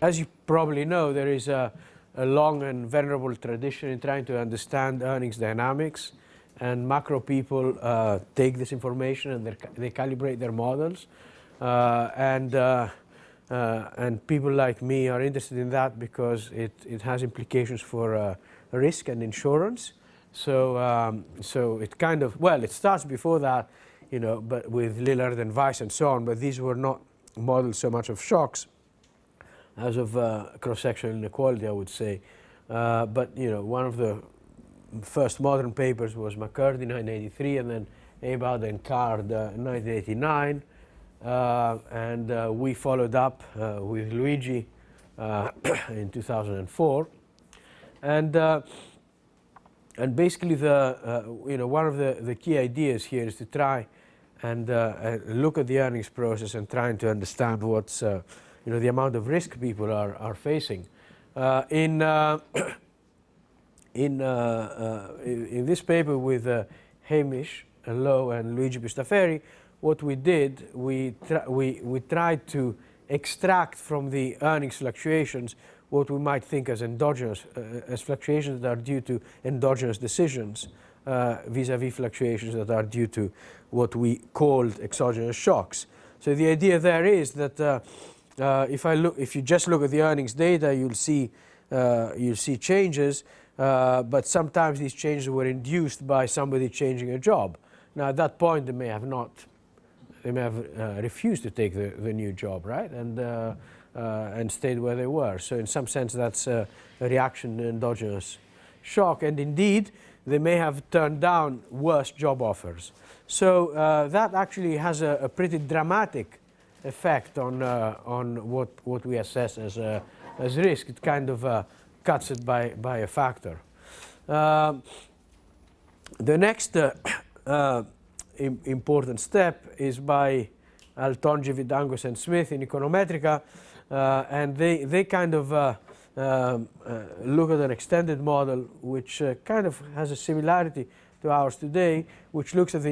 As you probably know, there is a long and venerable tradition in trying to understand earnings dynamics, and macro people take this information and they calibrate their models, and people like me are interested in that because it has implications for risk and insurance. So it kind of, well, it starts before that, you know, but with Lillard and Weiss and so on, but these were not models so much of shocks as of cross-sectional inequality, I would say. But, you know, one of the first modern papers was McCurdy in 1983, and then Abad and Card in 1989. And we followed up with Luigi in 2004. And basically, you know, one of the key ideas here is to try and look at the earnings process and trying to understand what's you know, the amount of risk people are facing. In this paper with Hamish Lowe and Luigi Pistaferri, what we did, we tried to extract from the earnings fluctuations what we might think as endogenous, as fluctuations that are due to endogenous decisions, vis-a-vis fluctuations that are due to what we called exogenous shocks. So the idea there is that if you just look at the earnings data, you'll see changes, but sometimes these changes were induced by somebody changing a job. Now at that point, they may have refused to take the new job, right, and stayed where they were. So in some sense, that's a reaction to endogenous shock, and indeed, they may have turned down worse job offers. So that actually has a pretty dramatic effect on what we assess as risk. It kind of cuts it by a factor. The next important step is by Altonji, Vidangos, and Smith in Econometrica, and they kind of look at an extended model which kind of has a similarity to ours today, which looks at the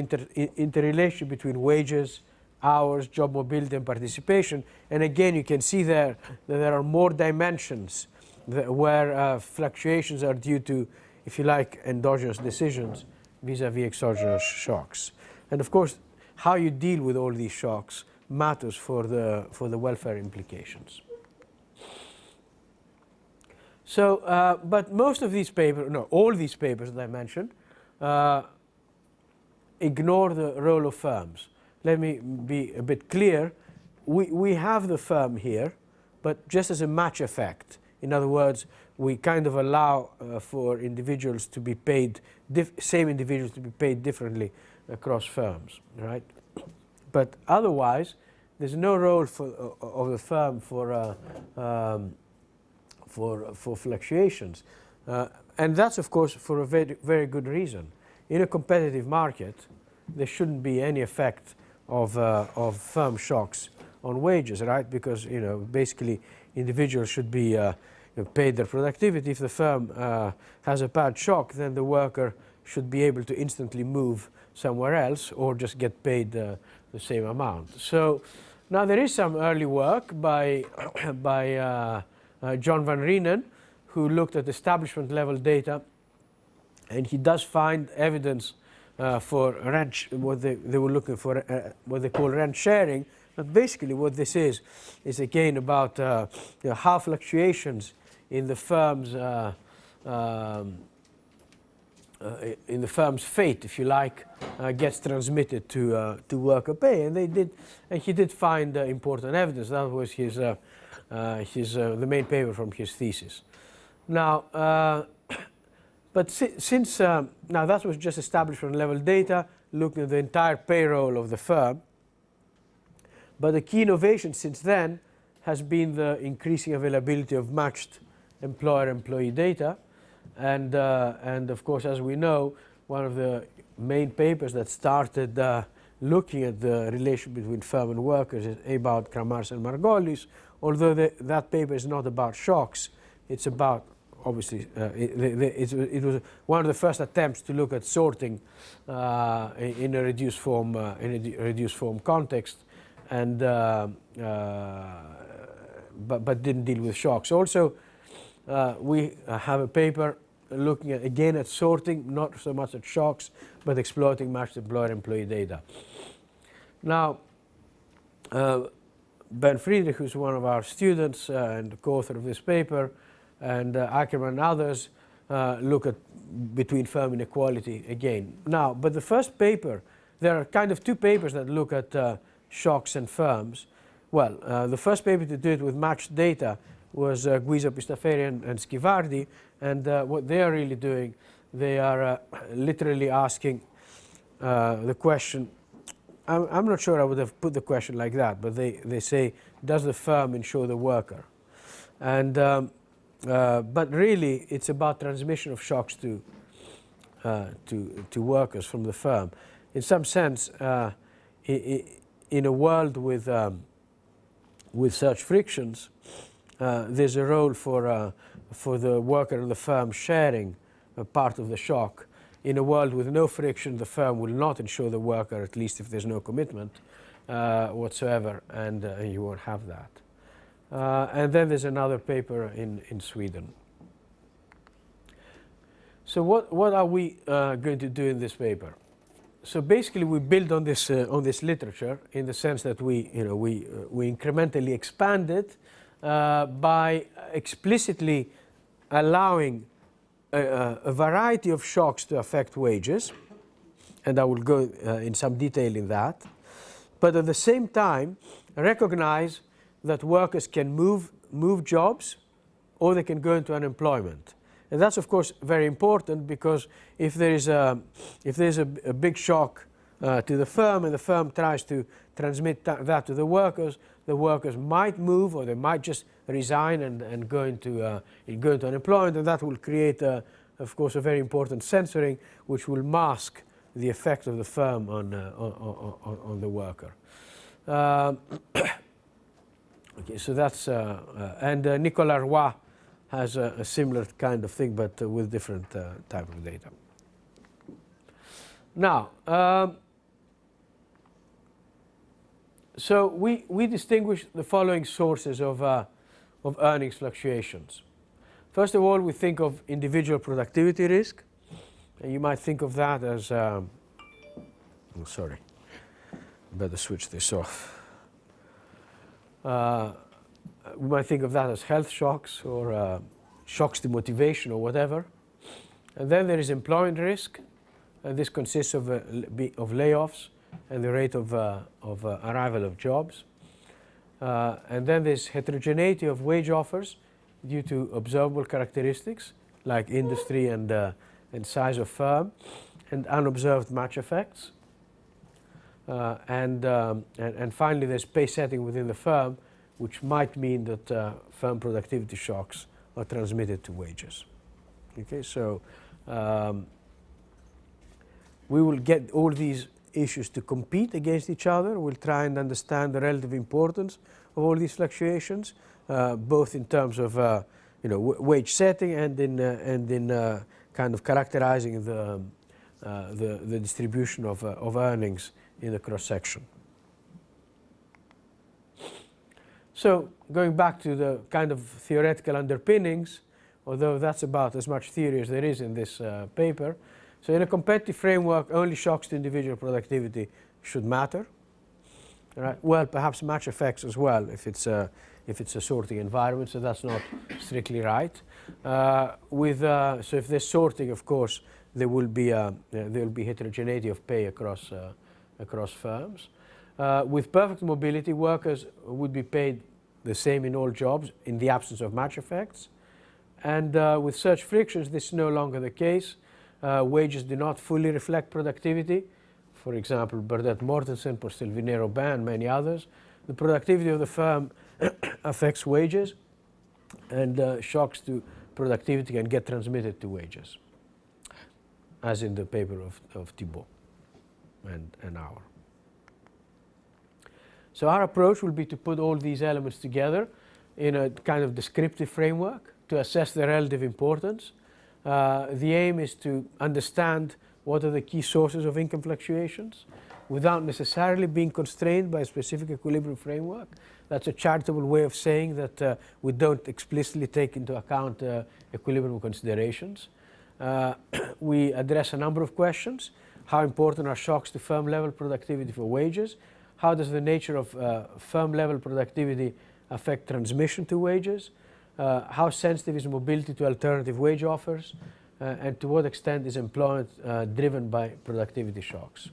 interrelationship between wages, hours, job mobility, and participation. And again, you can see there that there are more dimensions where fluctuations are due to, if you like, endogenous decisions vis-a-vis exogenous shocks. And of course, how you deal with all these shocks matters for the welfare implications. So, but most of these papers, no, all these papers that I mentioned, ignore the role of firms. Let me be a bit clear. We have the firm here, but just as a match effect. In other words, we kind of allow for individuals to be paid, same individuals to be paid differently across firms, right? But otherwise, there's no role of the firm for fluctuations, and that's of course for a very, very good reason. In a competitive market, there shouldn't be any effect of firm shocks on wages, right? Because, you know, basically individuals should be paid their productivity. If the firm has a bad shock, then the worker should be able to instantly move somewhere else or just get paid the same amount. So now there is some early work by John van Reenen, who looked at establishment level data, and he does find evidence for rent, what they were looking for, what they call rent sharing. But basically what this is again about you know, how fluctuations in the firm's fate, if you like, gets transmitted to worker pay, and he did find important evidence. That was the main paper from his thesis. Now, but since now that was just establishment level data, looking at the entire payroll of the firm. But the key innovation since then has been the increasing availability of matched employer-employee data. And of course, as we know, one of the main papers that started looking at the relation between firm and workers is about Kramars and Margolis. Although that paper is not about shocks, it's about, obviously, it was one of the first attempts to look at sorting in a reduced form context, and but didn't deal with shocks. Also, we have a paper looking at, again at sorting, not so much at shocks, but exploiting matched employer-employee data. Now, Ben Friedrich, who's one of our students and co-author of this paper, and Ackerman and others look at between firm inequality again. Now, but the first paper, there are kind of two papers that look at shocks and firms. Well, the first paper to do it with matched data was Guiso, Pistaferri, and Schivardi, and what they are really doing, they are literally asking the question. I'm not sure I would have put the question like that, but they say, does the firm insure the worker? And but really, it's about transmission of shocks to workers from the firm. In some sense, in a world with such frictions, there's a role for the worker and the firm sharing a part of the shock. In a world with no friction, the firm will not insure the worker, at least if there's no commitment whatsoever, and you won't have that. And then there's another paper in Sweden. So what are we going to do in this paper? So basically, we build on this literature in the sense that we incrementally expand it by explicitly allowing a variety of shocks to affect wages, and I will go in some detail in that, but at the same time recognize that workers can move jobs or they can go into unemployment. And that's of course very important, because if there is a big shock to the firm and the firm tries to transmit that to the workers might move, or they might just resign and go into unemployment, and that will create, of course, a very important censoring, which will mask the effect of the firm on the worker. Okay, so that's and Nicolas Roy has a similar kind of thing, but with different type of data. Now. So we distinguish the following sources of earnings fluctuations. First of all, we think of individual productivity risk, and you might think of that as oh, sorry, better switch this off. We might think of that as health shocks or shocks to motivation or whatever. And then there is employment risk, and this consists of layoffs and the rate of arrival of jobs. And then there's heterogeneity of wage offers due to observable characteristics like industry and size of firm, and unobserved match effects. And finally, there's pay setting within the firm, which might mean that firm productivity shocks are transmitted to wages. Okay, so we will get all these issues to compete against each other. We'll try and understand the relative importance of all these fluctuations, both in terms of wage setting and in kind of characterizing the distribution of earnings in the cross section. So going back to the kind of theoretical underpinnings, although that's about as much theory as there is in this paper. So in a competitive framework, only shocks to individual productivity should matter. Right? Well, perhaps match effects as well if it's a sorting environment. So that's not strictly right. So if there's sorting, of course, there will be heterogeneity of pay across firms. With perfect mobility, workers would be paid the same in all jobs in the absence of match effects. And with such frictions, this is no longer the case. Wages do not fully reflect productivity. For example, Burdett Mortensen, Postelviner Aubin, and many others. The productivity of the firm affects wages, and shocks to productivity can get transmitted to wages, as in the paper of Thibault and our. So our approach will be to put all these elements together in a kind of descriptive framework to assess their relative importance. The aim is to understand what are the key sources of income fluctuations, without necessarily being constrained by a specific equilibrium framework. That's a charitable way of saying that we don't explicitly take into account equilibrium considerations. We address a number of questions. How important are shocks to firm level productivity for wages? How does the nature of firm level productivity affect transmission to wages? How sensitive is mobility to alternative wage offers? And to what extent is employment driven by productivity shocks?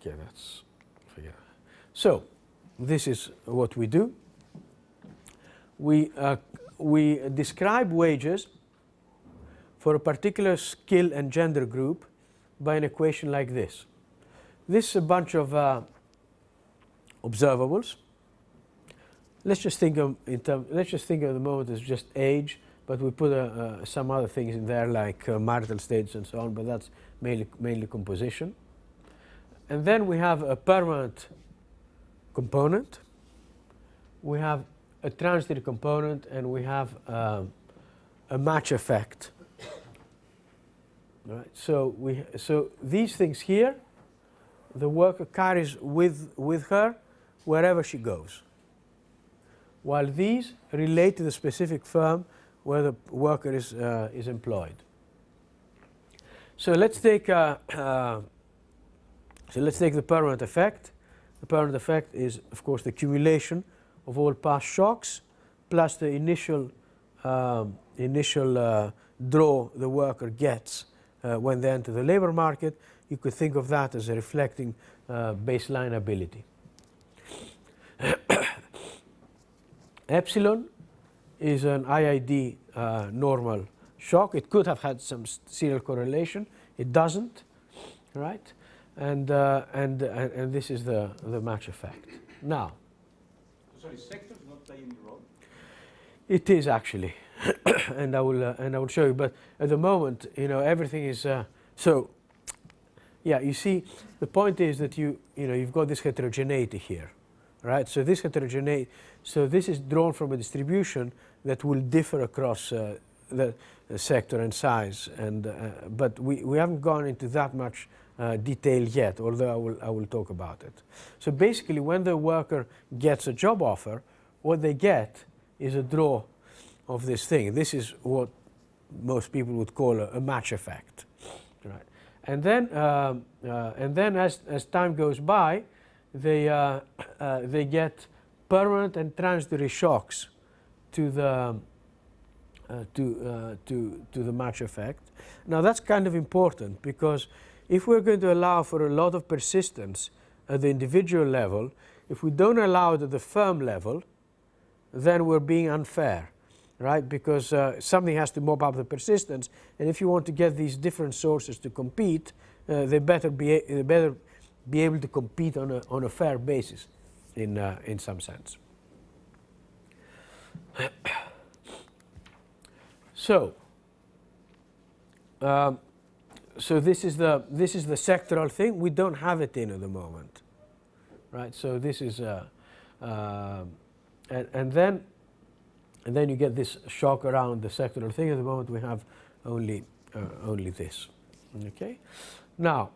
Okay, that's forget. So, this is what we do. We describe wages for a particular skill and gender group by an equation like this. This is a bunch of observables. Let's just think of the moment as just age, but we put some other things in there like marital status and so on, but that's mainly composition. And then we have a permanent component, we have a transitory component, and we have a match effect. Right? So these things here, the worker carries with her wherever she goes, while these relate to the specific firm where the worker is employed. So let's take the permanent effect. The permanent effect is, of course, the accumulation of all past shocks plus the initial draw the worker gets when they enter the labor market. You could think of that as a reflecting baseline ability. Epsilon is an IID normal shock. It could have had some serial correlation. It doesn't, right? And this is the match effect. Now, sorry, sectors not playing the role? It is actually, and I will show you. But at the moment, everything is so. Yeah, you see, the point is that you've got this heterogeneity here, right? So this heterogeneity, so this is drawn from a distribution that will differ across the sector and size, and but we haven't gone into that much detail yet, although I will talk about it. So basically, when the worker gets a job offer, what they get is a draw of this thing. This is what most people would call a match effect, right? And then as time goes by, they get permanent and transitory shocks to the match effect. Now that's kind of important, because if we're going to allow for a lot of persistence at the individual level, if we don't allow it at the firm level, then we're being unfair, right? Because something has to mop up the persistence, and if you want to get these different sources to compete, they better be able to compete on a fair basis, in some sense. So this is the sectoral thing. We don't have it at the moment, right? So this is and then you get this shock around the sectoral thing. At the moment, we have only this. Okay. Now,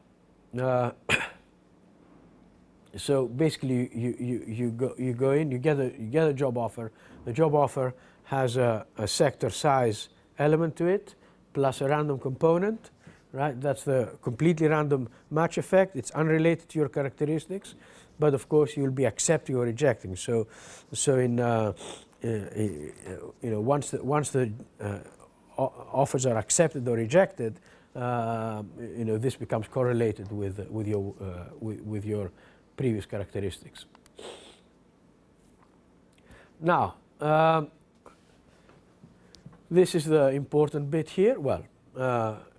so basically, you go in, you get a job offer. The job offer has a sector size element to it, plus a random component, right? That's the completely random match effect. It's unrelated to your characteristics, but of course you'll be accepting or rejecting. So in once the offers are accepted or rejected, this becomes correlated with your previous characteristics. Now, this is the important bit here. Well,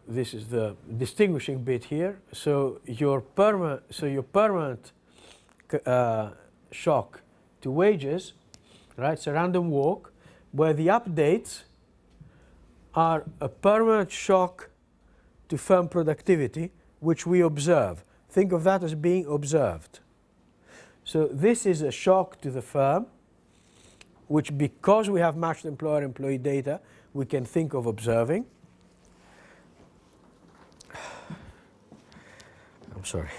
this is the distinguishing bit here. So your permanent shock to wages, right? It's a random walk where the updates are a permanent shock to firm productivity, which we observe. Think of that as being observed. So this is a shock to the firm, which, because we have matched employer-employee data, we can think of observing. sorry.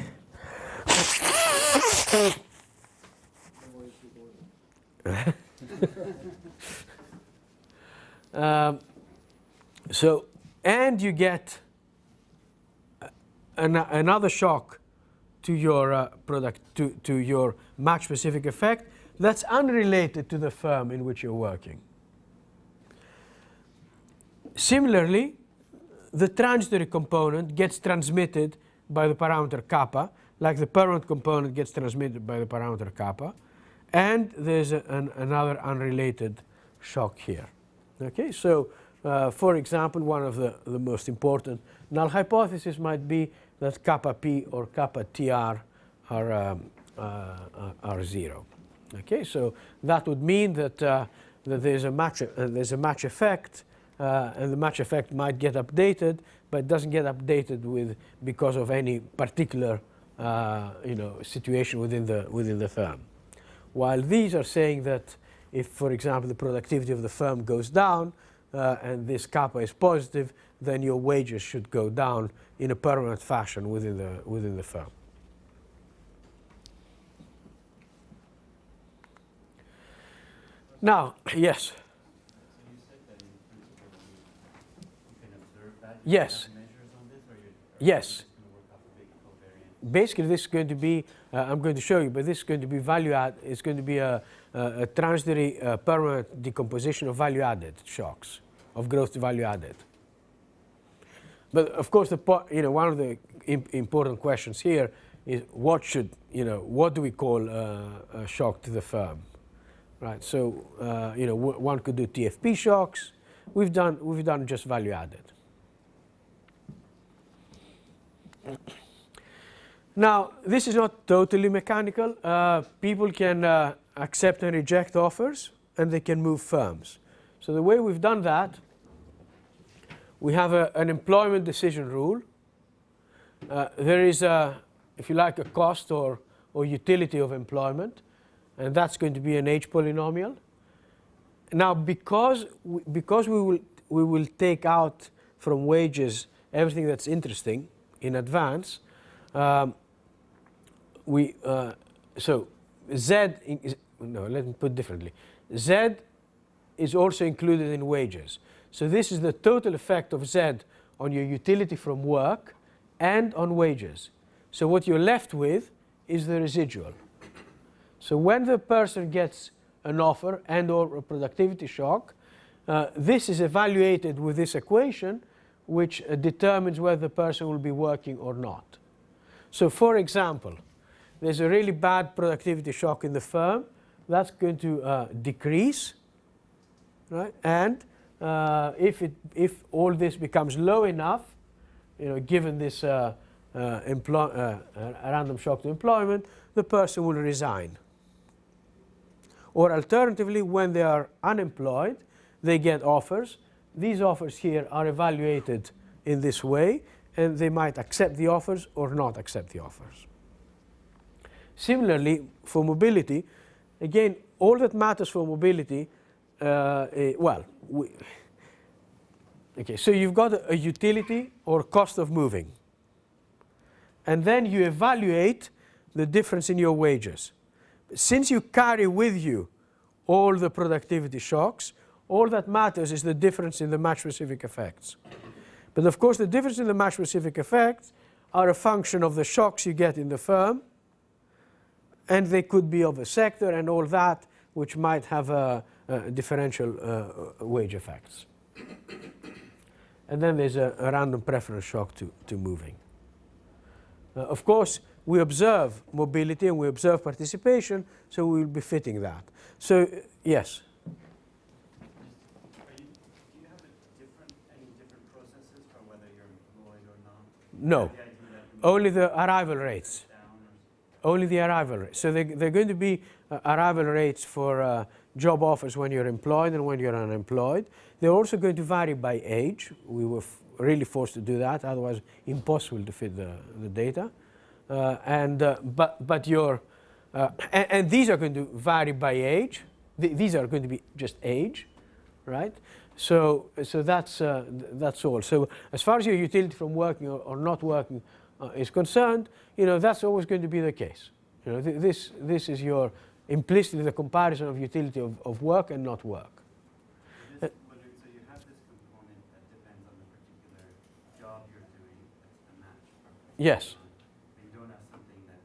So, and you get another shock to your to your match-specific effect that's unrelated to the firm in which you're working. Similarly, the transitory component gets transmitted by the parameter kappa, like the permanent component gets transmitted by the parameter kappa, and there's another unrelated shock here. Okay, so for example, one of the most important null hypotheses might be that kappa p or kappa tr are 0. Okay, so that would mean that that there's a match effect, and the match effect might get updated, but it doesn't get updated because of any particular situation within the firm. While these are saying that if, for example, the productivity of the firm goes down and this kappa is positive, then your wages should go down in a permanent fashion within the firm. Now, yes. So you said that in principle you can observe that. Yes. You have measures on this, or yes. Just going to work off a big covariance? Basically, this is going to be, I'm going to show you, but this is going to be value add. It's going to be a transitory permanent decomposition of value added shocks, of growth to value added. But of course, one of the important questions here is what do we call a shock to the firm, right? So one could do TFP shocks. We've done just value added. Now, this is not totally mechanical. People can accept and reject offers, and they can move firms. So the way we've done that, we have an employment decision rule. There is, if you like, a cost or utility of employment, and that's going to be an H polynomial. Now, because we will take out from wages everything that's interesting in advance, so Z is, no, let me put it differently. Z is also included in wages. So this is the total effect of Z on your utility from work and on wages. So what you're left with is the residual. So when the person gets an offer and or a productivity shock, this is evaluated with this equation, which determines whether the person will be working or not. So for example, there's a really bad productivity shock in the firm. That's going to decrease, right? And if all this becomes low enough, given this random shock to employment, the person will resign. Or alternatively, when they are unemployed, they get offers. These offers here are evaluated in this way, and they might accept the offers or not accept the offers. Similarly, for mobility, again, all that matters for mobility, okay, so you've got a utility or cost of moving. And then you evaluate the difference in your wages. Since you carry with you all the productivity shocks, all that matters is the difference in the match-specific effects. But of course, the difference in the match-specific effects are a function of the shocks you get in the firm, and they could be of a sector and all that, which might have differential wage effects. And then there's a random preference shock to moving. Of course, we observe mobility and we observe participation, so we will be fitting that. So, yes? Do you have any different processes for whether you're employed or not? No, only the arrival rates. Only the arrival rates. So they're going to be arrival rates for job offers when you're employed and when you're unemployed. They're also going to vary by age. We were really forced to do that, otherwise impossible to fit the data. And these are going to vary by age. These are going to be just age, right? So that's all. So as far as your utility from working or not working is concerned, that's always going to be the case. This is your implicitly the comparison of utility of work and not work. So you have this component that depends on the particular job you're doing, that's the match. Yes. But you don't have something that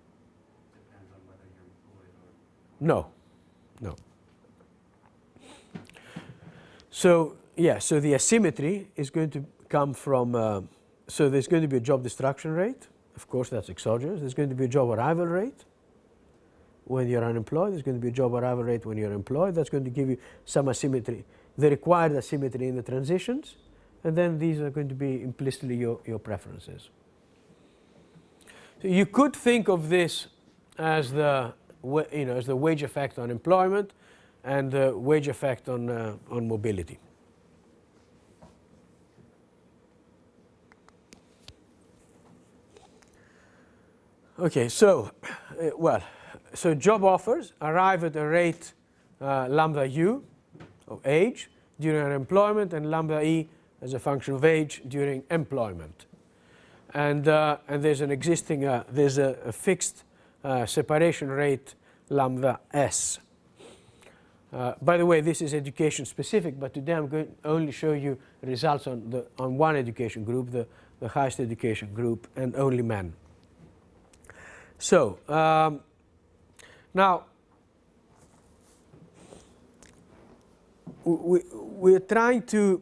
depends on whether you're employed or... No. So, so the asymmetry is going to come from, so there's going to be a job destruction rate. Of course, that's exogenous. There's going to be a job arrival rate when you're unemployed. There's going to be a job arrival rate when you're employed. That's going to give you some asymmetry, the required asymmetry in the transitions. And then these are going to be implicitly your preferences. So you could think of this as the wage effect on employment and the wage effect on mobility. Okay, so so job offers arrive at a rate lambda u of age during unemployment and lambda e as a function of age during employment. And there's an existing, there's a fixed separation rate lambda s. By the way, this is education specific, but today I'm going to only show you results on one education group, the highest education group, and only men. So now we're trying to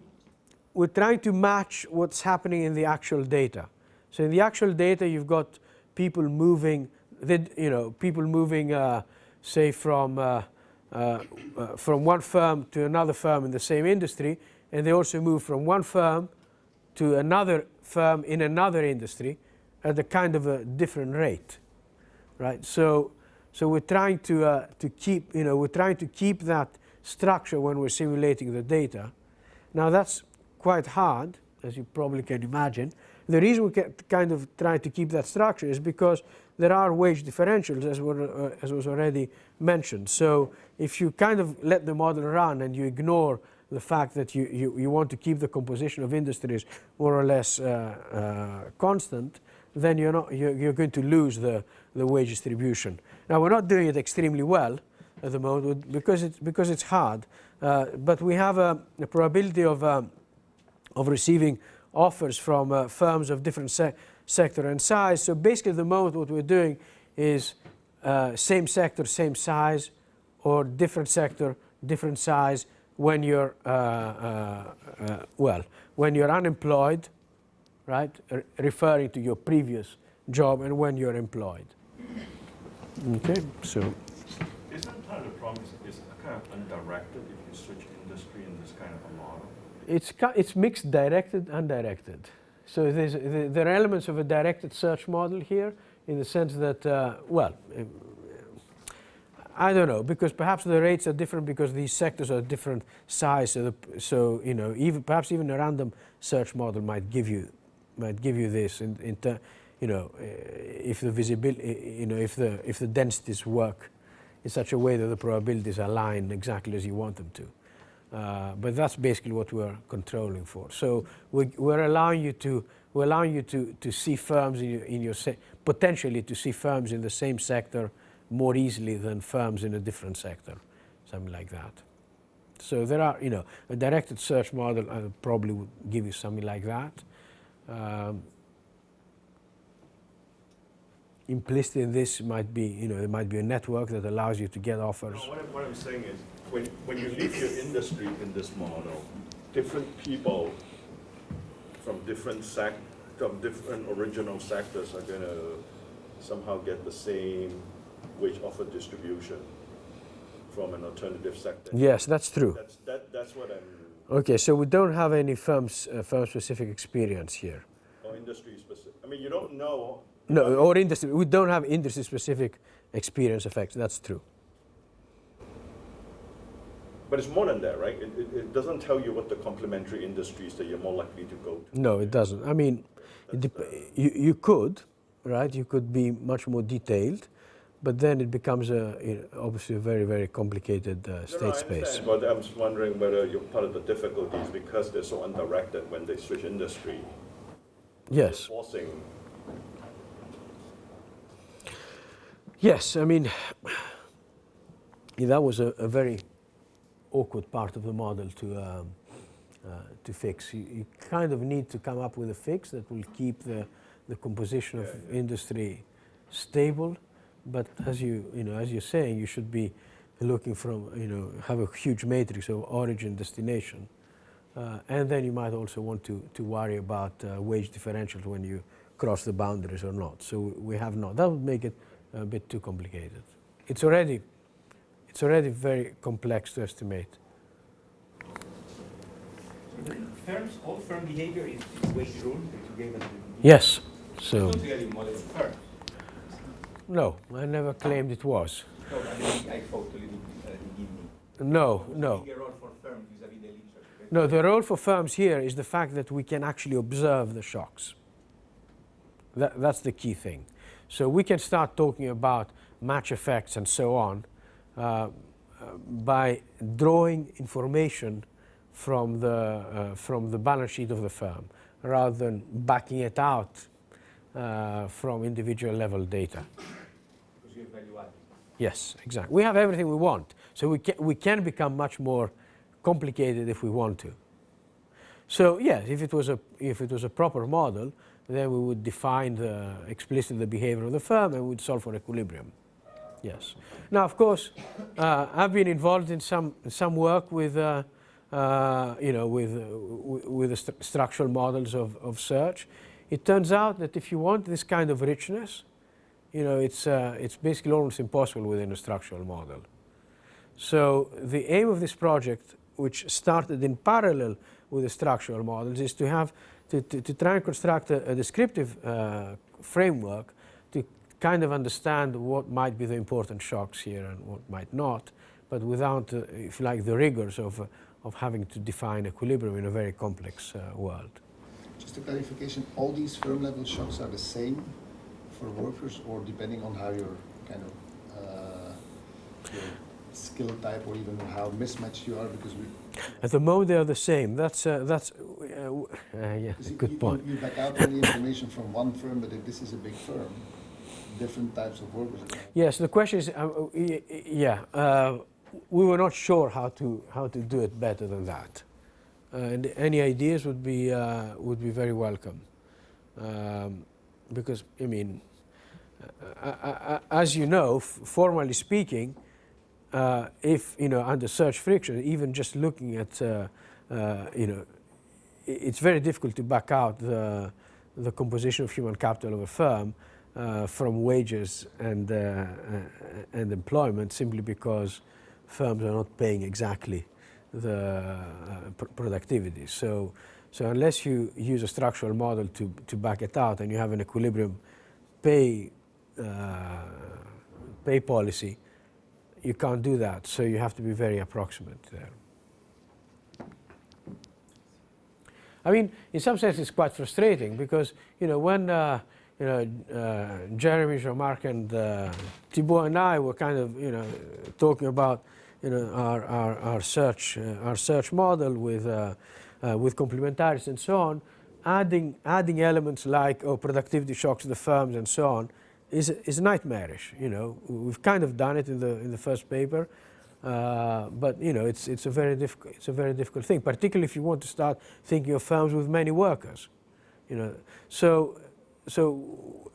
match what's happening in the actual data. So in the actual data, you've got people moving, say from one firm to another firm in the same industry, and they also move from one firm to another firm in another industry at a kind of a different rate, right? So we're trying to keep, we're trying to keep that structure when we're simulating the data. Now that's quite hard, as you probably can imagine. The reason we can kind of try to keep that structure is because there are wage differentials, as was already mentioned. So if you kind of let the model run and you ignore the fact that you want to keep the composition of industries more or less constant, then you're going to lose the wage distribution. Now we're not doing it extremely well at the moment because it's hard, but we have a probability of receiving offers from firms of different sector and size. So basically at the moment what we're doing is same sector, same size, or different sector, different size when you're when you're unemployed, right? Referring to your previous job, and when you're employed. Okay, so. Isn't part of the problem is kind of undirected if you switch industry in this kind of a model? It's mixed directed, undirected. So there are elements of a directed search model here in the sense that, I don't know, because perhaps the rates are different because these sectors are different size. So perhaps even a random search model might give you this if the visibility, if the densities work in such a way that the probabilities align exactly as you want them to. But that's basically what we're controlling for. So we're allowing you to see firms potentially to see firms in the same sector more easily than firms in a different sector, something like that. So there are, a directed search model probably would give you something like that. Implicit in this might be, there might be a network that allows you to get offers. No, what I'm saying is, when you leave your industry in this model, different people from different original sectors are going to somehow get the same wage offer distribution from an alternative sector. Yes, that's true. That's what I'm... Okay, so we don't have any firm-specific experience here. Or industry-specific. I mean, you don't know... No, or industry. We don't have industry-specific experience effects. That's true. But it's more than that, right? It doesn't tell you what the complementary industries that you're more likely to go to. No, it doesn't. I mean, you could, right? You could be much more detailed, but then it becomes obviously a very, very complicated state space. But I'm just wondering whether you're part of the difficulties because they're so undirected when they switch industry. Yes. Forcing Yes, I mean, that was a very awkward part of the model to fix. You kind of need to come up with a fix that will keep the composition of industry stable, but as as you're saying, you should be looking from, have a huge matrix of origin, destination, and then you might also want to worry about wage differentials when you cross the boundaries or not. So we have not. That would make it a bit too complicated. It's already very complex to estimate. All firm behavior is wage rule that you gave us. Yes. So It's not really model of firms. no, I never claimed it was. No, I thought a little give me. No. Bigger role for firms vis-à-vis the elite shocks, okay? No, the role for firms here is the fact that we can actually observe the shocks. That's the key thing. So we can start talking about match effects and so on by drawing information from the balance sheet of the firm, rather than backing it out from individual level data. Because you have value added. Yes, exactly. We have everything we want, so we can become much more complicated if we want to. So yes, if it was a proper model, then we would define explicitly the behavior of the firm and we'd solve for equilibrium. Yes. Now, of course, I've been involved in some work with the structural models of search. It turns out that if you want this kind of richness, it's basically almost impossible within a structural model. So the aim of this project, which started in parallel with the structural models, is to have to try and construct a descriptive framework to kind of understand what might be the important shocks here and what might not, but without, if you like, the rigors of having to define equilibrium in a very complex world. Just a clarification, all these firm level shocks are the same for workers, or depending on how your kind of your skill type, or even how mismatched you are, because at the moment they are the same. That's yeah, good point. You back out all the information from one firm, but if this is a big firm, different types of workers. Yes, the question is, we were not sure how to do it better than that, and any ideas would be very welcome, because I mean, as you know, formally speaking, if under search friction, even just looking at it's very difficult to back out the composition of human capital of a firm from wages and employment, simply because firms are not paying exactly the productivity. So unless you use a structural model to back it out, and you have an equilibrium pay policy, you can't do that. So you have to be very approximate there. I mean, in some sense, it's quite frustrating because when Jeremy, Jean-Marc, and Thibault and I were kind of talking about our search model with complementarities and so on, adding elements like productivity shocks to the firms and so on is nightmarish. We've kind of done it in the first paper, but it's a very difficult thing, particularly if you want to start thinking of firms with many workers. So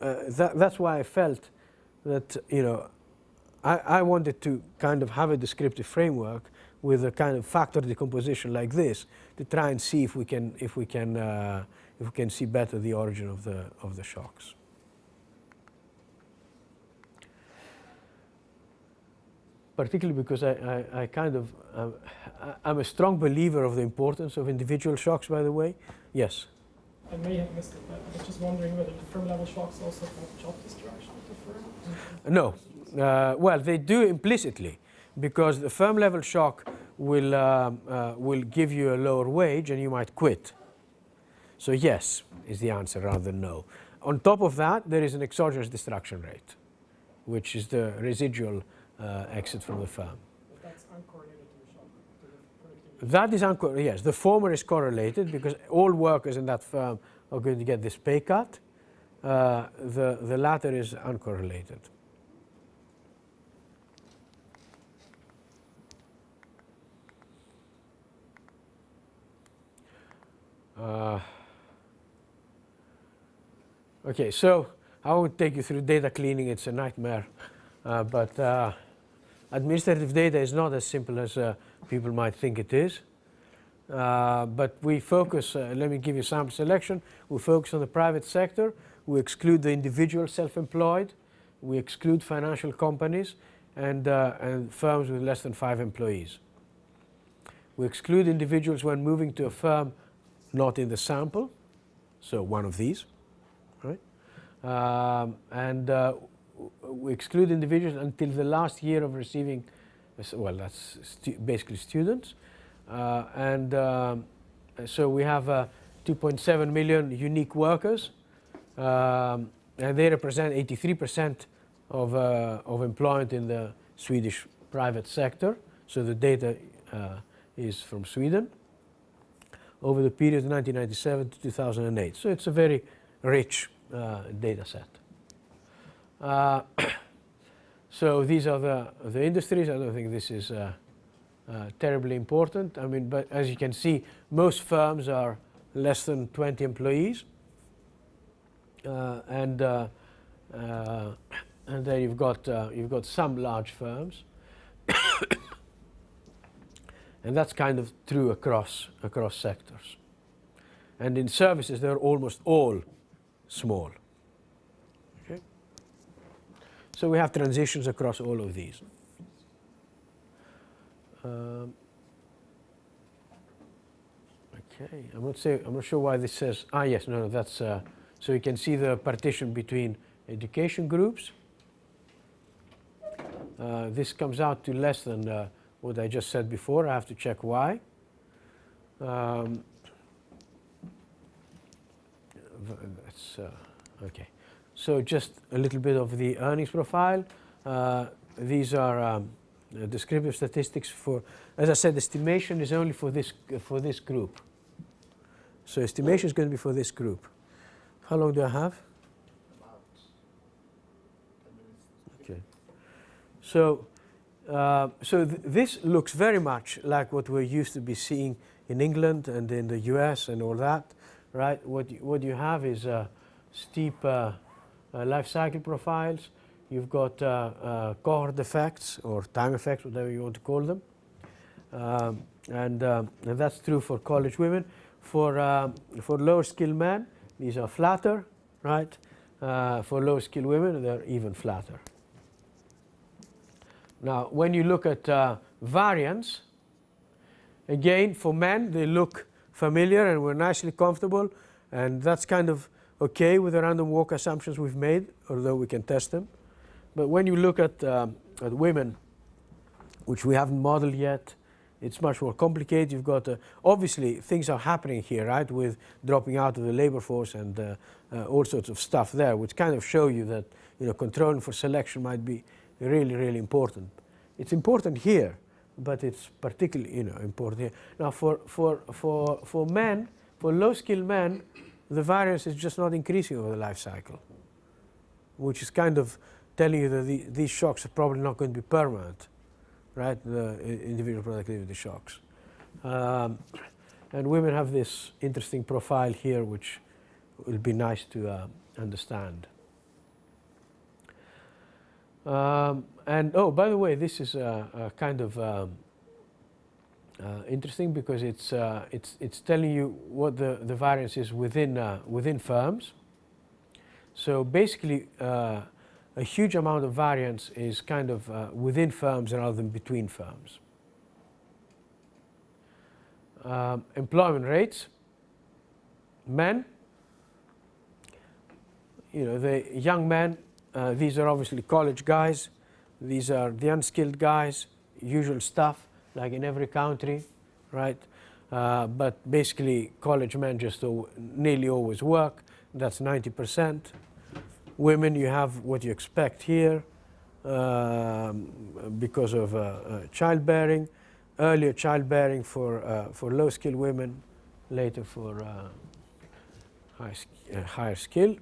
that's why I felt that I wanted to kind of have a descriptive framework with a kind of factor decomposition like this to try and see if we can see better the origin of the shocks. Particularly because I kind of I'm a strong believer of the importance of individual shocks. By the way, yes. I may have missed it, but I was just wondering whether the firm level shocks also have job destruction of the firm? No. Well, they do implicitly, because the firm level shock will give you a lower wage and you might quit. So yes is the answer rather than no. On top of that, there is an exogenous destruction rate, which is the residual exit from the firm. But that's uncorrelated to the shock, to the productivity. That is uncorrelated. Yes, the former is correlated because all workers in that firm are going to get this pay cut. The latter is uncorrelated. Okay, so I won't take you through data cleaning, it's a nightmare. But administrative data is not as simple as people might think it is. But we focus, let me give you sample selection. We focus on the private sector. We exclude the individual self-employed. We exclude financial companies and firms with less than 5 employees. We exclude individuals when moving to a firm not in the sample, so one of these, right? We exclude individuals until the last year of receiving, well, that's basically students. So we have 2.7 million unique workers, and they represent 83% of employment in the Swedish private sector. So the data is from Sweden over the period 1997 to 2008. So it's a very rich data set. So these are the industries. I don't think this is terribly important. I mean, but as you can see, most firms are less than 20 employees, and then you've got some large firms, and that's kind of true across sectors. And in services, they're almost all small. Okay. So we have transitions across all of these. Okay, I'm not sure why this says. Yes, no, that's so you can see the partition between education groups. This comes out to less than what I just said before. I have to check why. That's okay. So just a little bit of the earnings profile. These are descriptive statistics for, as I said, estimation is only for this group. So estimation is going to be for this group. How long do I have? About 10 minutes. Okay. So this looks very much like what we're used to be seeing in England and in the US and all that, right? What you have is steep life cycle profiles. You've got cohort effects or time effects, whatever you want to call them, and that's true for college women. For lower skilled men, these are flatter, right? For lower skilled women, they're even flatter. Now, when you look at variance, again, for men, they look familiar and we're nicely comfortable, and that's kind of okay with the random walk assumptions we've made, although we can test them. But when you look at women, which we haven't modeled yet, it's much more complicated. You've got, obviously, things are happening here, right, with dropping out of the labor force and all sorts of stuff there, which kind of show you that, controlling for selection might be really, really important. It's important here, but it's particularly, important here. Now, for men, for low-skilled men, the variance is just not increasing over the life cycle, which is kind of telling you that these shocks are probably not going to be permanent, right? The individual productivity shocks. And women have this interesting profile here, which will be nice to understand. And oh, by the way, this is kind of interesting because it's telling you what the variance is within firms. So basically, a huge amount of variance is kind of within firms rather than between firms. Employment rates, men, the young men, these are obviously college guys. These are the unskilled guys, usual stuff, like in every country, right? But basically, college men just nearly always work. That's 90%. Women, you have what you expect here because of childbearing. Earlier childbearing for low-skilled women, later for higher skill.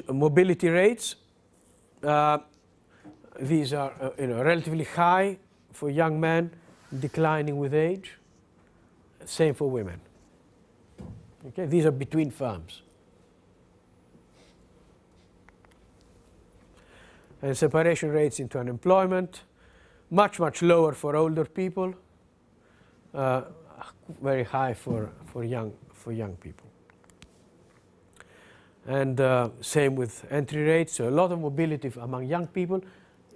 Mobility rates. These are relatively high for young men, declining with age. Same for women. Okay, these are between firms. And separation rates into unemployment, much, much lower for older people, very high for young people. And same with entry rates, so a lot of mobility among young people.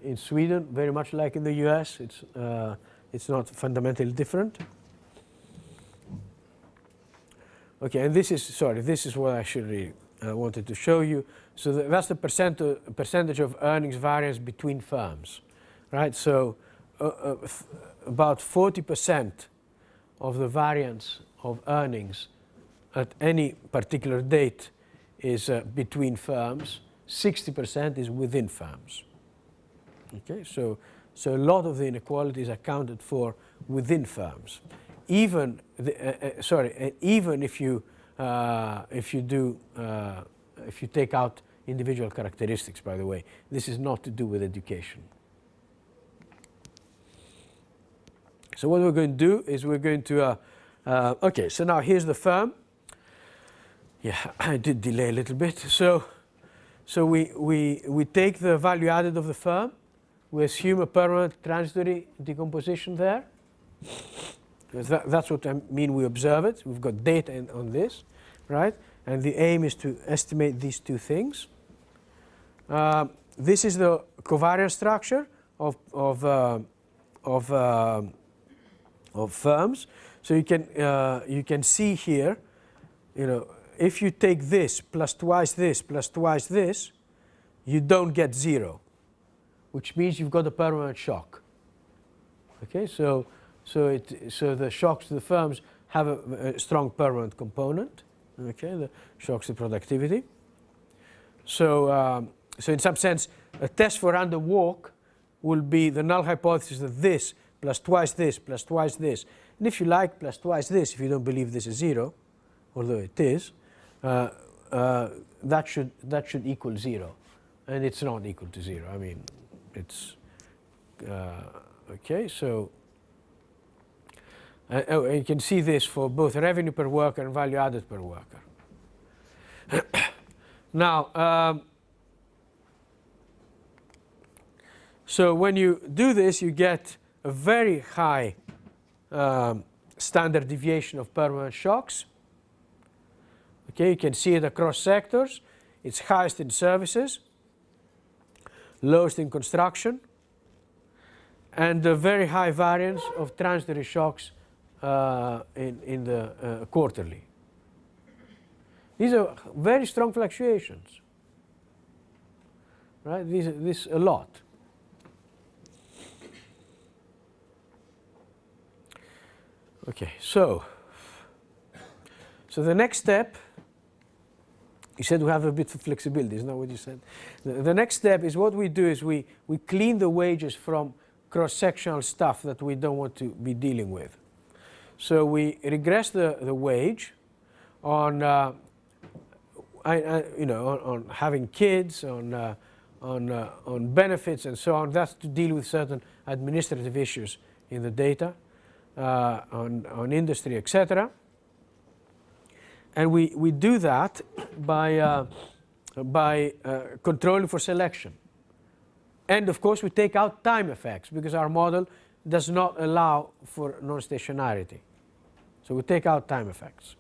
In Sweden, very much like in the US, it's not fundamentally different. Okay, and this is what I should really wanted to show you. So that's the percentage of earnings variance between firms, right? So about 40% of the variance of earnings at any particular date is between firms. 60% is within firms. Okay, so a lot of the inequality is accounted for within firms. Even even if you take out individual characteristics, by the way, this is not to do with education. So what we're going to do is we're going to okay. So now here's the firm. Yeah, I did delay a little bit. So we take the value added of the firm. We assume a permanent transitory decomposition there. That's what I mean, we observe it. We've got data on this, right? And the aim is to estimate these two things. This is the covariance structure of firms. So you can see here, if you take this plus twice this, you don't get 0, which means you've got a permanent shock. Okay, so the shocks to the firms have a strong permanent component. Okay, the shocks to productivity. So in some sense, a test for random walk will be the null hypothesis that this plus twice this plus twice this, and if you like, plus twice this, if you don't believe this is 0, although it is, that should equal 0, and it's not equal to 0. I mean, it's okay. So you can see this for both revenue per worker and value added per worker. Now, so when you do this, you get a very high standard deviation of permanent shocks. Okay, you can see it across sectors. It's highest in services, lowest in construction, and a very high variance of transitory shocks in the quarterly. These are very strong fluctuations, right? This a lot. Okay, so the next step, you said we have a bit of flexibility, isn't that what you said? The next step is what we do is we clean the wages from cross-sectional stuff that we don't want to be dealing with. So we regress the wage on on having kids, on benefits and so on. That's to deal with certain administrative issues in the data, on industry, etc. And we do that by controlling for selection. And of course we take out time effects because our model does not allow for non-stationarity. So we take out time effects.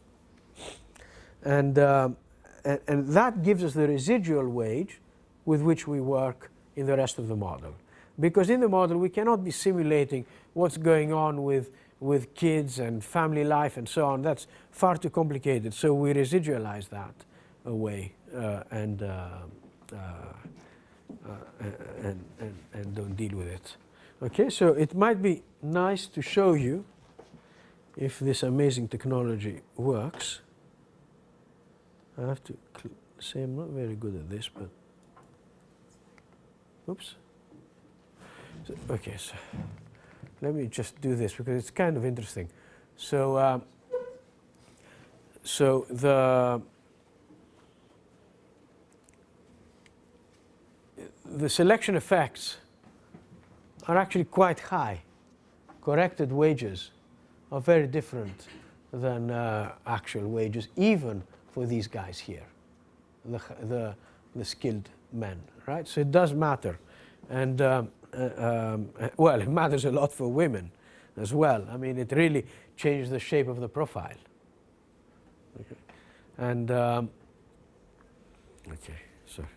And that gives us the residual wage with which we work in the rest of the model. Because in the model we cannot be simulating what's going on with kids and family life and so on. That's far too complicated. So we residualize that away and don't deal with it. Okay, so it might be nice to show you if this amazing technology works. I have to say I'm not very good at this, but oops. So, okay, so let me just do this because it's kind of interesting. So the selection effects are actually quite high. Corrected wages are very different than actual wages, even for these guys here, the skilled men, right? So it does matter, and well, it matters a lot for women as well. I mean, it really changes the shape of the profile. Okay. And okay, sorry.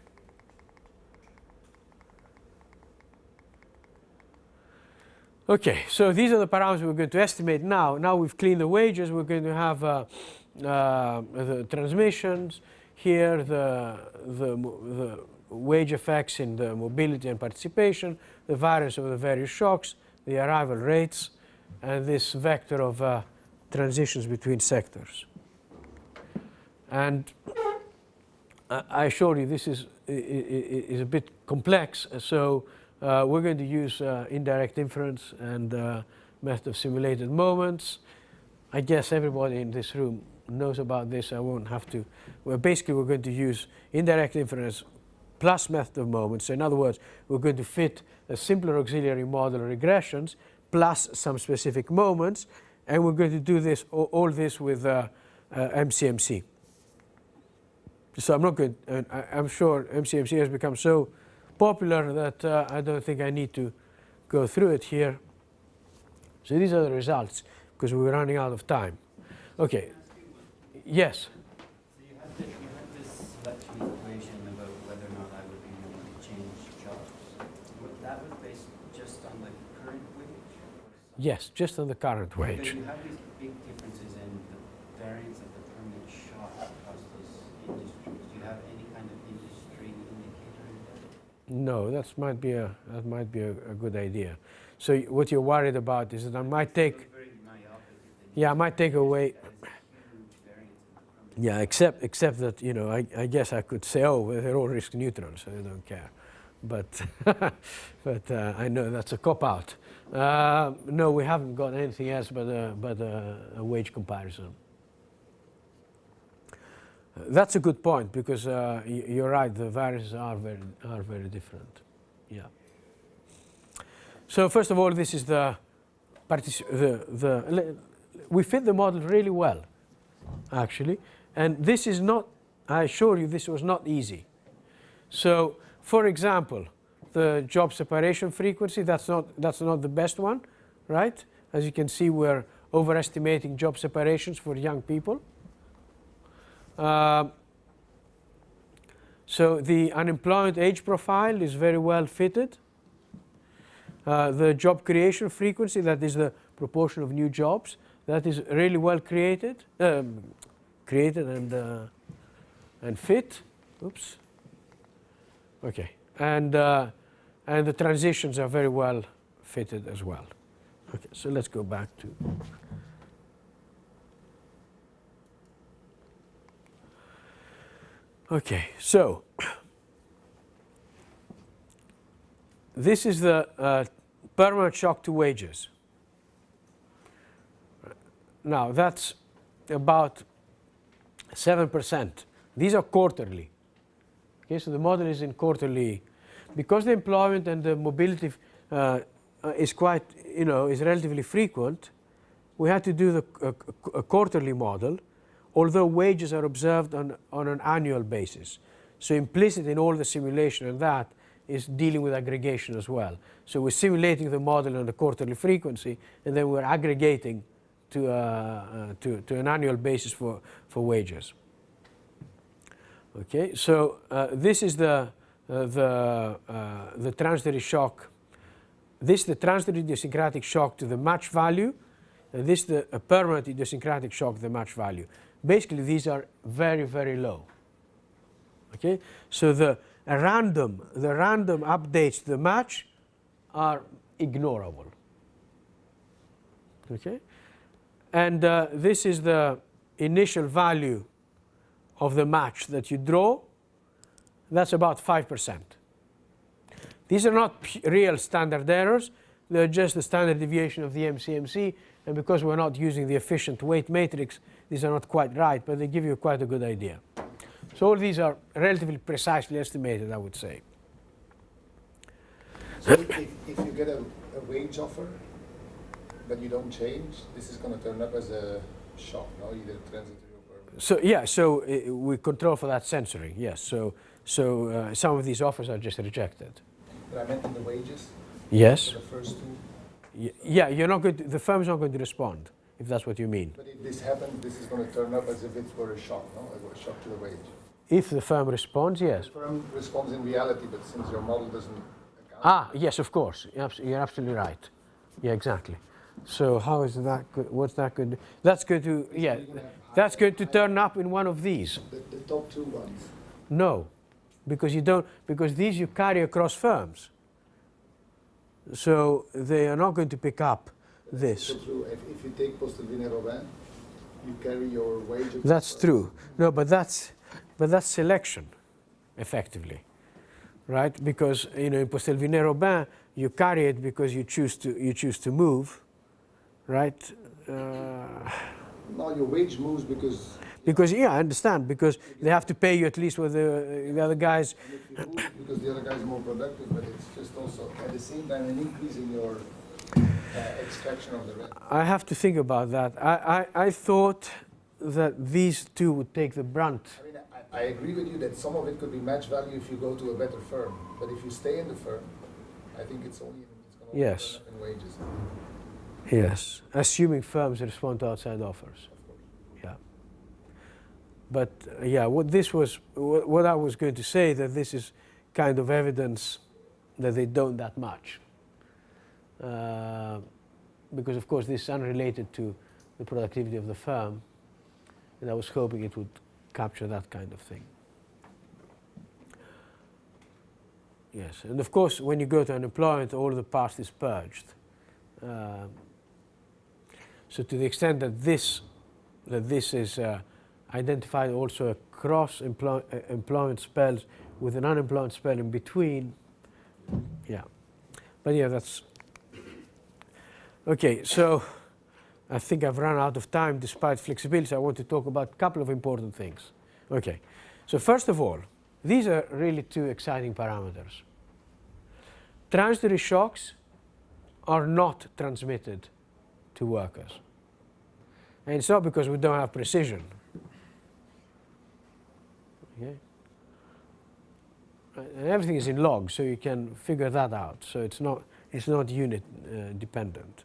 Okay, so these are the parameters we're going to estimate now. Now we've cleaned the wages. We're going to have the transmissions here, the wage effects in the mobility and participation, the variance of the various shocks, the arrival rates, and this vector of transitions between sectors. And I showed you this is a bit complex, so we're going to use indirect inference and method of simulated moments. I guess everybody in this room knows about this. I won't have to. Well, basically, we're going to use indirect inference plus method of moments. So in other words, we're going to fit a simpler auxiliary model regressions plus some specific moments, and we're going to do this all this with MCMC. So I'm not going. I'm sure MCMC has become so popular that I don't think I need to go through it here. So these are the results because we're running out of time. Okay. Yes. So you had this vector equation about whether or not I would be able to change jobs. That was based just on the current wage? Yes, just on the current Because wage. you have these big differences in the variance of the permanent shock across those industries. Do you have any kind of industry indicator in there? No, that might be a good idea. So what you're worried about is that I might take. It's very myopic if they Yeah, I might take away. that is a huge variance in the permanent. Yeah, except that, you know, I guess I could say, oh, well, they're all risk neutral, so I don't care. But but I know that's a cop out. No, we haven't got anything else but a wage comparison. That's a good point because you're right. The variances are very different. Yeah. So first of all, this is we fit the model really well, actually, and this is not. I assure you, this was not easy. So, for example, the job separation frequency. That's not the best one, right? As you can see, we're overestimating job separations for young people. So the unemployment age profile is very well fitted. The job creation frequency, that is the proportion of new jobs, that is really well created and fit. Oops. Okay, and the transitions are very well fitted as well. Okay, so let's go back to. Okay, so this is the permanent shock to wages. Now that's about 7%. These are quarterly. Okay, so the model is in quarterly. Because the employment and the mobility is quite, is relatively frequent, we had to do a quarterly model, although wages are observed on an annual basis. So implicit in all the simulation and that is dealing with aggregation as well. So we're simulating the model on the quarterly frequency, and then we're aggregating to an annual basis for wages. Okay, so this is the transitory shock. This is the transitory idiosyncratic shock to the match value, and this is the permanent idiosyncratic shock to the match value. Basically, these are very, very low. Okay, so the random updates to the match are ignorable. Okay, and this is the initial value of the match that you draw. That's about 5%. These are not real standard errors. They're just the standard deviation of the MCMC, and because we're not using the efficient weight matrix, these are not quite right, but they give you quite a good idea. So all these are relatively precisely estimated, I would say. So if you get a wage offer, but you don't change, this is going to turn up as a shock, no? Either transitory or permanent. So yeah, so we control for that censoring. Yes. So some of these offers are just rejected. But I meant in the wages. Yes. For the first two. Yeah, you're not going to, the firm's not going to respond, if that's what you mean. But if this happens, this is going to turn up as if it were a shock, no? A shock to the wage. If the firm responds, yes. The firm responds in reality, but since your model doesn't account. Ah, yes, of course. You're absolutely right. Yeah, exactly. So how is that good? What's that going to? That's going to, yeah, that's going to turn up in one of these. The top two ones. No, because you don't, because these you carry across firms. So they are not going to pick up this. So true. If you take Pistaferri, you carry your wage. That's true. No, but that's selection, effectively, right? Because in Pistaferri, you carry it because you choose to move, right? No, your wage moves because. Because yeah, I understand. Because they have to pay you at least with the other guys. And if you move, because the other guy is more productive, but it's just also at the same time an increase in your extraction of the rent. I have to think about that. I thought that these two would take the brunt. I mean, I agree with you that some of it could be match value if you go to a better firm, but if you stay in the firm, I think it's going to Yes. turn up in wages. Yes, assuming firms respond to outside offers. Yeah. But yeah, what I was going to say, that this is kind of evidence that they don't that much. Because of course this is unrelated to the productivity of the firm, and I was hoping it would capture that kind of thing. Yes, and of course when you go to unemployment, all the past is purged. So to the extent that this is identified also across employment spells with an unemployment spell in between, yeah. But yeah, that's okay. So I think I've run out of time despite flexibility. I want to talk about a couple of important things. Okay, so first of all, these are really two exciting parameters. Transitory shocks are not transmitted to workers. And it's not because we don't have precision. Okay? And everything is in logs, so you can figure that out. So it's not unit dependent.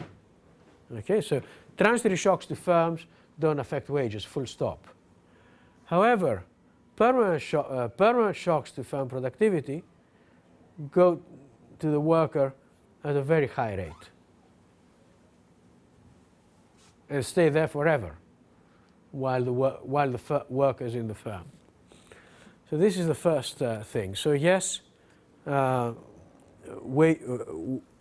Okay, so transitory shocks to firms don't affect wages, full stop. However, permanent shocks to firm productivity go to the worker at a very high rate and stay there forever while the worker is in the firm. So this is the first thing. So yes,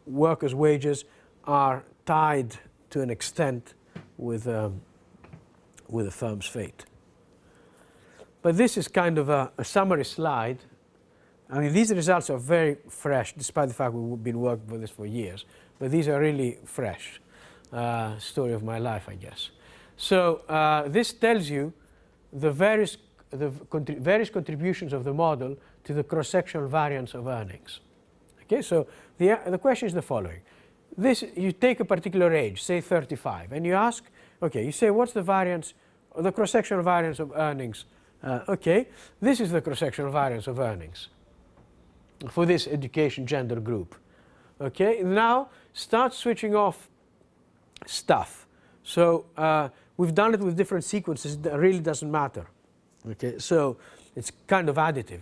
workers' wages are tied to an extent with the firm's fate. But this is kind of a summary slide. I mean, these results are very fresh, despite the fact we've been working for this for years. But these are really fresh. Story of my life, I guess. So this tells you the various contributions of the model to the cross-sectional variance of earnings. Okay, so the question is the following. You take a particular age, say 35, and you ask, okay, you say, what's the variance, the cross-sectional variance of earnings? Okay, this is the cross-sectional variance of earnings for this education gender group. Okay, now start switching off stuff. So we've done it with different sequences. It really doesn't matter. Okay, so it's kind of additive.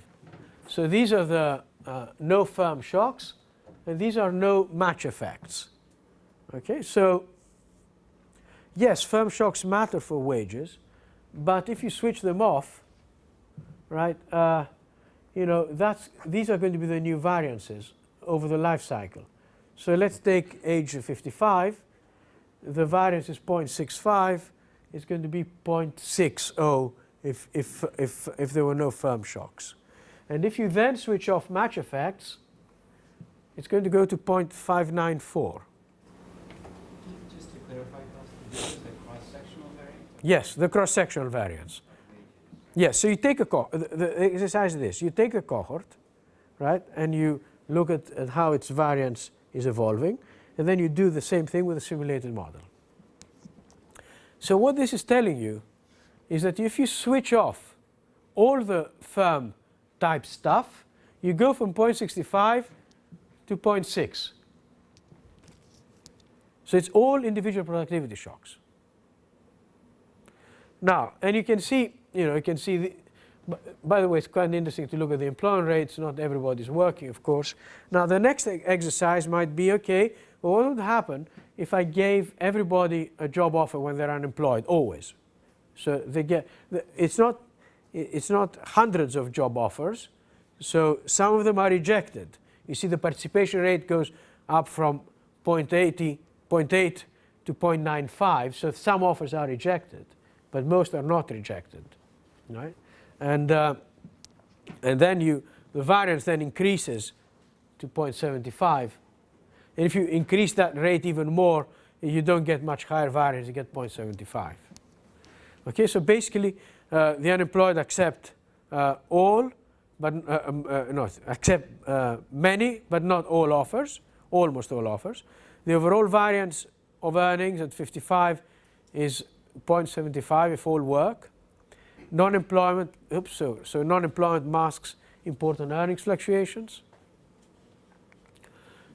So these are the no firm shocks, and these are no match effects. Okay, so yes, firm shocks matter for wages, but if you switch them off, right, these are going to be the new variances over the life cycle. So let's take age 55. The variance is 0.65. It's going to be 0.60 if there were no firm shocks. And if you then switch off match effects, it's going to go to 0.594. Just to clarify, this is the cross-sectional variance? Yes, the cross-sectional variance. Yes, so you take the exercise is this. You take a cohort, right, and you look at how its variance is evolving, and then you do the same thing with a simulated model. So what this is telling you is that if you switch off all the firm type stuff, you go from 0.65 to 0.6. So it's all individual productivity shocks. Now, and you can see, by the way, it's quite interesting to look at the employment rates. Not everybody's working, of course. Now, the next exercise might be, okay, well, what would happen if I gave everybody a job offer when they're unemployed, always? So they get, it's not hundreds of job offers. So some of them are rejected. You see the participation rate goes up from 0.8 to 0.95. So some offers are rejected, but most are not rejected, right? And then the variance then increases to 0.75. And if you increase that rate even more, you don't get much higher variance, you get 0.75. Okay, so basically the unemployed accept all, but accept many, but not all offers, almost all offers. The overall variance of earnings at 55 is 0.75 if all work. Non-employment, so non-employment masks important earnings fluctuations.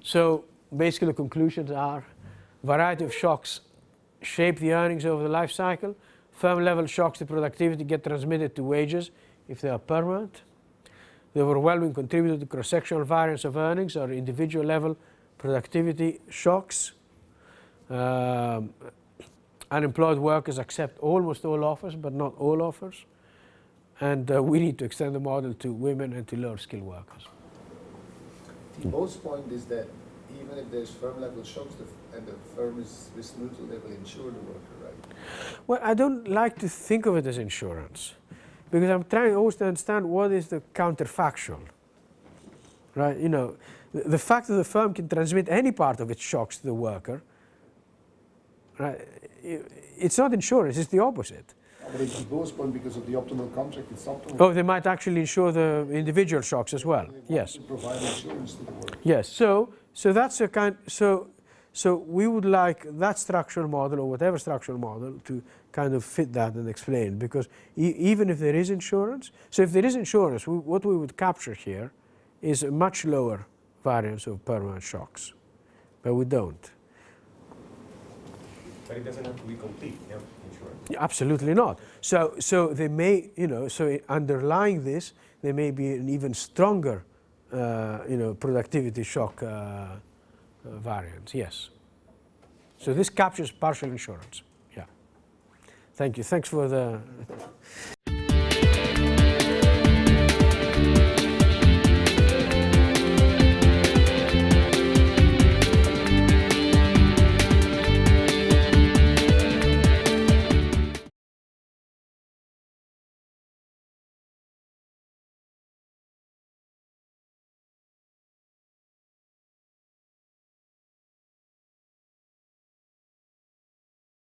So basically the conclusions are variety of shocks shape the earnings over the life cycle. Firm level shocks to productivity get transmitted to wages if they are permanent. The overwhelming contributor to cross-sectional variance of earnings are individual level productivity shocks. Unemployed workers accept almost all offers, but not all offers. And we need to extend the model to women and to lower skilled workers. Thibault's point is that even if there's firm level shocks and the firm is risk neutral, they will insure the worker, right? Well, I don't like to think of it as insurance, because I'm trying always to understand what is the counterfactual, right? The fact that the firm can transmit any part of its shocks to the worker, right? It's not insurance, it's the opposite. But it's Thibault's point, because of the optimal contract, it's optimal. Oh, they might actually insure the individual shocks as well. Yes. To provide insurance to the worker. Yes. So that's a kind. So we would like that structural model or whatever structural model to kind of fit that and explain, because even if there is insurance, so if there is insurance, what we would capture here is a much lower variance of permanent shocks, but we don't. But it doesn't have to be complete, yeah, insurance. Yeah, absolutely not. So they may, so underlying this, there may be an even stronger, productivity shock variance. Yes. So this captures partial insurance. Yeah. Thank you. Thanks for the.